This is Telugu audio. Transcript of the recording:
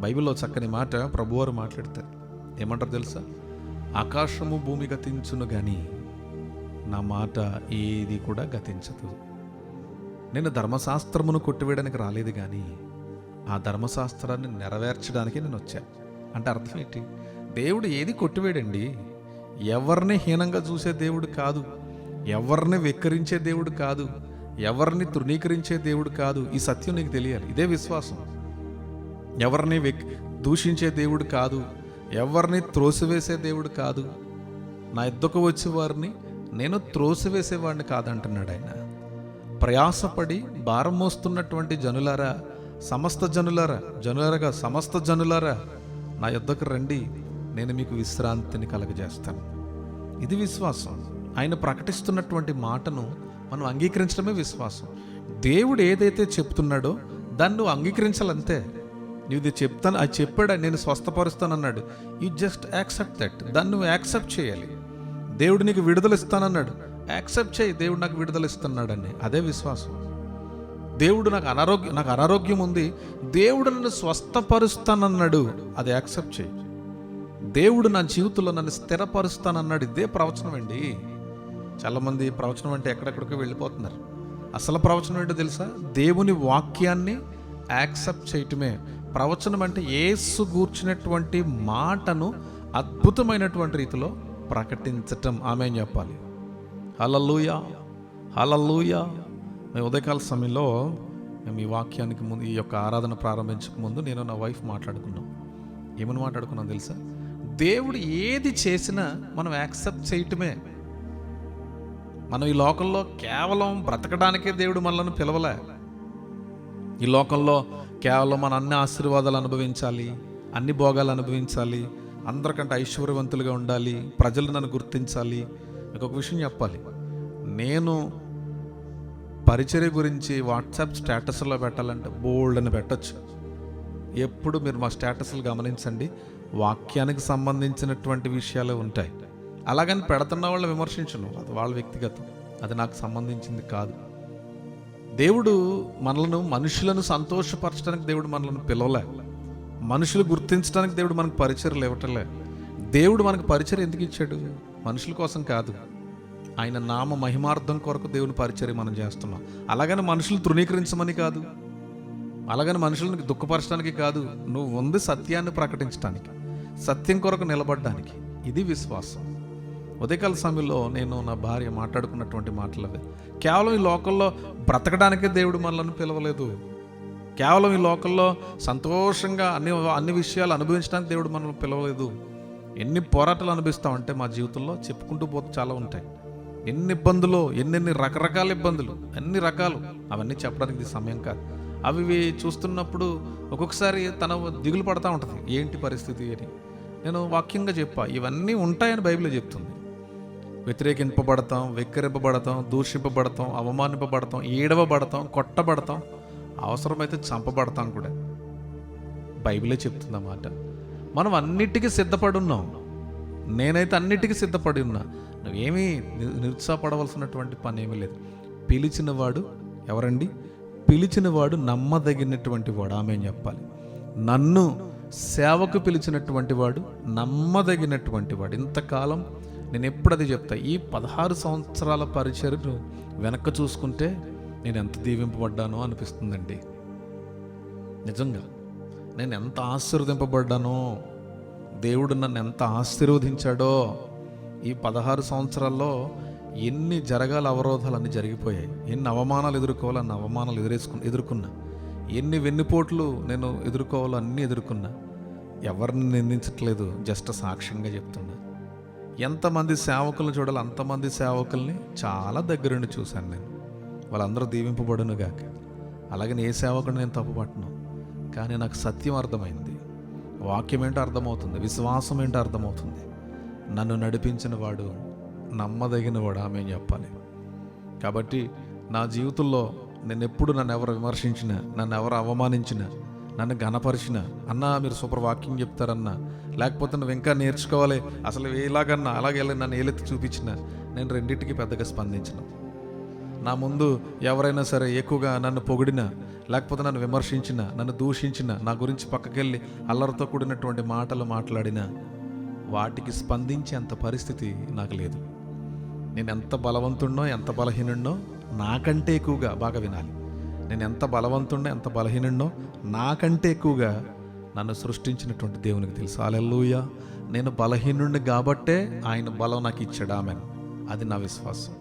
బైబిల్లో చక్కని మాట ప్రభువారు మాట్లాడతారు. ఏమంటారు తెలుసా? ఆకాశము భూమి గతించును కానీ నా మాట ఏది కూడా గతించదు. నేను ధర్మశాస్త్రమును కొట్టివేయడానికి రాలేదు కానీ ఆ ధర్మశాస్త్రాన్ని నెరవేర్చడానికి నేను వచ్చాను. అంటే అర్థం ఏంటి? దేవుడు ఏది కొట్టివేయడండి. ఎవరిని హీనంగా చూసే దేవుడు కాదు, ఎవరిని వెక్కిరించే దేవుడు కాదు, ఎవరిని తృణీకరించే దేవుడు కాదు. ఈ సత్యం నీకు తెలియాలి. ఇదే విశ్వాసం. ఎవరిని దూషించే దేవుడు కాదు, ఎవరిని త్రోసివేసే దేవుడు కాదు. నా యొద్దకు వచ్చే వారిని నేను త్రోసివేసేవాడిని కాదంటున్నాడు ఆయన. ప్రయాసపడి భారం మోస్తున్నటువంటి జనులారా, సమస్త జనులారా నా యొద్దకు రండి, నేను మీకు విశ్రాంతిని కలగజేస్తాను. ఇది విశ్వాసం. ఆయన ప్రకటిస్తున్నటువంటి మాటను మనం అంగీకరించడమే విశ్వాసం. దేవుడు ఏదైతే చెప్తున్నాడో దాన్ని నువ్వు అంగీకరించాలంతే. నువ్వు ఇది చెప్తాను, అది చెప్పాడు, నేను స్వస్థపరుస్తానన్నాడు. You just accept that. దాన్ని నువ్వు యాక్సెప్ట్ చేయాలి. దేవుడు నీకు విడుదల ఇస్తానన్నాడు, యాక్సెప్ట్ చేయి. దేవుడు నాకు విడుదల ఇస్తున్నాడని, అదే విశ్వాసం. దేవుడు నాకు అనారోగ్యం ఉంది, దేవుడు నన్ను స్వస్థపరుస్తానన్నాడు, అది యాక్సెప్ట్ చేయి. దేవుడు నా జీవితంలో నన్ను స్థిరపరుస్తానన్నాడు, ఇదే ప్రవచనం అండి. చాలామంది ప్రవచనం అంటే ఎక్కడెక్కడికో వెళ్ళిపోతున్నారు. అసలు ప్రవచనం ఏంటో తెలుసా? దేవుని వాక్యాన్ని యాక్సెప్ట్ చేయటమే ప్రవచనం. అంటే యేసు గూర్చినటువంటి మాటను అద్భుతమైనటువంటి రీతిలో ప్రకటించటం. ఆమేన్ చెప్పాలి. హల్లెలూయా, హల్లెలూయా. మేము ఉదయకాల సమయంలో మేము ఈ వాక్యానికి ముందు, ఈ యొక్క ఆరాధన ప్రారంభించక ముందు నేను నా వైఫ్ మాట్లాడుకున్నాం. ఏమని మాట్లాడుకున్నాం తెలుసా? దేవుడు ఏది చేసినా మనం యాక్సెప్ట్ చేయటమే. మనం ఈ లోకంలో కేవలం బ్రతకడానికే దేవుడు మనల్ని పిలవలే. ఈ లోకంలో కేవలం మన అన్ని ఆశీర్వాదాలు అనుభవించాలి, అన్ని భోగాలు అనుభవించాలి, అందరికంటే ఐశ్వర్యవంతులుగా ఉండాలి, ప్రజలు నన్ను గుర్తించాలి. మీకు ఒక విషయం చెప్పాలి. నేను పరిచర్య గురించి వాట్సాప్ స్టేటస్లో పెట్టాలంటే బోల్డ్ అని పెట్టచ్చు. ఎప్పుడు మీరు మా స్టేటస్లు గమనించండి, వాక్యానికి సంబంధించినటువంటి విషయాలే ఉంటాయి. అలాగని పెడుతున్న వాళ్ళు విమర్శించను, అది వాళ్ళ వ్యక్తిగతం, అది నాకు సంబంధించింది కాదు. దేవుడు మనుషులను సంతోషపరచడానికి దేవుడు మనల్ని పిలవలే. మనుషులు గుర్తించడానికి దేవుడు మనకు పరిచర్యలు ఇవ్వటలే. దేవుడు మనకు పరిచర్య ఎందుకు ఇచ్చాడు? మనుషుల కోసం కాదు, ఆయన నామ మహిమార్థం కొరకు దేవుని పరిచర్య మనం చేస్తున్నాం. అలాగని మనుషులు తృణీకరించమని కాదు, అలాగని మనుషులను దుఃఖపరచడానికి కాదు. నువ్వు ఉంది సత్యాన్ని ప్రకటించడానికి, సత్యం కొరకు నిలబడడానికి. ఇది విశ్వాసం. ఉదయకాల సమయంలో నేను నా భార్య మాట్లాడుకున్నటువంటి మాటలు అవే. కేవలం ఈ లోకంలో బ్రతకడానికే దేవుడు మనల్ని పిలవలేదు. కేవలం ఈ లోకంలో సంతోషంగా అన్ని విషయాలు అనుభవించడానికి దేవుడు మనల్ని పిలవలేదు. ఎన్ని పోరాటాలు అనుభవిస్తామంటే మా జీవితంలో చెప్పుకుంటూ పోతే చాలా ఉంటాయి. ఎన్ని ఇబ్బందులు, ఎన్ని రకరకాల ఇబ్బందులు, అన్ని రకాలు. అవన్నీ చెప్పడానికి ఇది సమయం కాదు. అవి చూస్తున్నప్పుడు ఒక్కొక్కసారి తన దిగులు పడతా ఉంటుంది, ఏంటి పరిస్థితి అని. నేను వాక్యంగా చెప్పా, ఇవన్నీ ఉంటాయని బైబిల్లో చెప్తుంది. వ్యతిరేకింపబడతాం, వెక్కిరింపబడతాం, దూషింపబడతాం, అవమానింపబడతాం, ఏడవబడతాం, కొట్టబడతాం, అవసరమైతే చంపబడతాం కూడా. బైబిలే చెప్తుంది అన్నమాట. మనం అన్నిటికీ సిద్ధపడి ఉన్నాం. నేనైతే అన్నిటికీ సిద్ధపడి ఉన్నా. నువ్వేమీ నిరుత్సాహపడవలసినటువంటి పని ఏమీ లేదు. పిలిచినవాడు ఎవరండి? పిలిచినవాడు నమ్మదగినటువంటి వాడు. ఆమేన్ చెప్పాలి. నన్ను సేవకు పిలిచినటువంటి వాడు నమ్మదగినటువంటి వాడు. ఇంతకాలం నేను ఎప్పుడు అది చెప్తా, ఈ 16 సంవత్సరాల పరిచర్యను వెనక్కి చూసుకుంటే నేను ఎంత దీవింపబడ్డానో అనిపిస్తుందండి. నిజంగా నేను ఎంత ఆశీర్వదింపబడ్డానో, దేవుడు నన్ను ఎంత ఆశీర్వదించాడో. ఈ 16 సంవత్సరాల్లో ఎన్ని జరగాల అవరోధాలు అన్నీ జరిగిపోయాయి. ఎన్ని అవమానాలు ఎదుర్కోవాలో అన్ని అవమానాలు ఎదుర్కొన్నా. ఎన్ని వెన్నుపోట్లు నేను ఎదుర్కోవాలో అన్నీ ఎదుర్కొన్నా. ఎవరిని నిందించట్లేదు, జస్ట్ సాక్ష్యంగా చెప్తున్నా. ఎంతమంది సేవకులను చూడాలి, అంతమంది సేవకుల్ని చాలా దగ్గరుండి చూశాను నేను. వాళ్ళందరూ దీవింపబడును గాక. అలాగే ఏ సేవకుని నేను తప్పుపట్టను. కానీ నాకు సత్యం అర్థమైంది, వాక్యం ఏంటో అర్థమవుతుంది, విశ్వాసం ఏంటో అర్థమవుతుంది. నన్ను నడిపించిన వాడు నమ్మదగిన వాడు. ఆమేన్ చెప్పాలి. కాబట్టి నా జీవితంలో నన్ను ఎవరు విమర్శించినా, నన్ను ఎవరు అవమానించినా, నన్ను ఘనపరిచినా, అన్నా మీరు సూపర్ వాక్యం చెప్తారన్నా, లేకపోతే నువ్వు ఇంకా నేర్చుకోవాలి అసలు ఇలాగన్నా అలాగే నన్ను ఏలెత్తి చూపించినా, నేను రెండింటికి పెద్దగా స్పందించను. నా ముందు ఎవరైనా సరే ఎక్కువగా నన్ను పొగిడినా, లేకపోతే నన్ను విమర్శించిన, నన్ను దూషించిన, నా గురించి పక్కకెళ్ళి అల్లరితో కూడినటువంటి మాటలు మాట్లాడినా వాటికి స్పందించే అంత పరిస్థితి నాకు లేదు. నేను ఎంత బలవంతుడినో ఎంత బలహీనుడినో నాకంటే ఎక్కువగా, బాగా వినాలి, నేను ఎంత బలవంతుడినో ఎంత బలహీనుడినో నాకంటే ఎక్కువగా నన్ను సృష్టించినటువంటి దేవునికి తెలుసు. హల్లెలూయా. నేను బలహీనుడిని కాబట్టే ఆయన బలం నాకు ఇచ్చాడు. ఆమెన్. అది నా విశ్వాసం.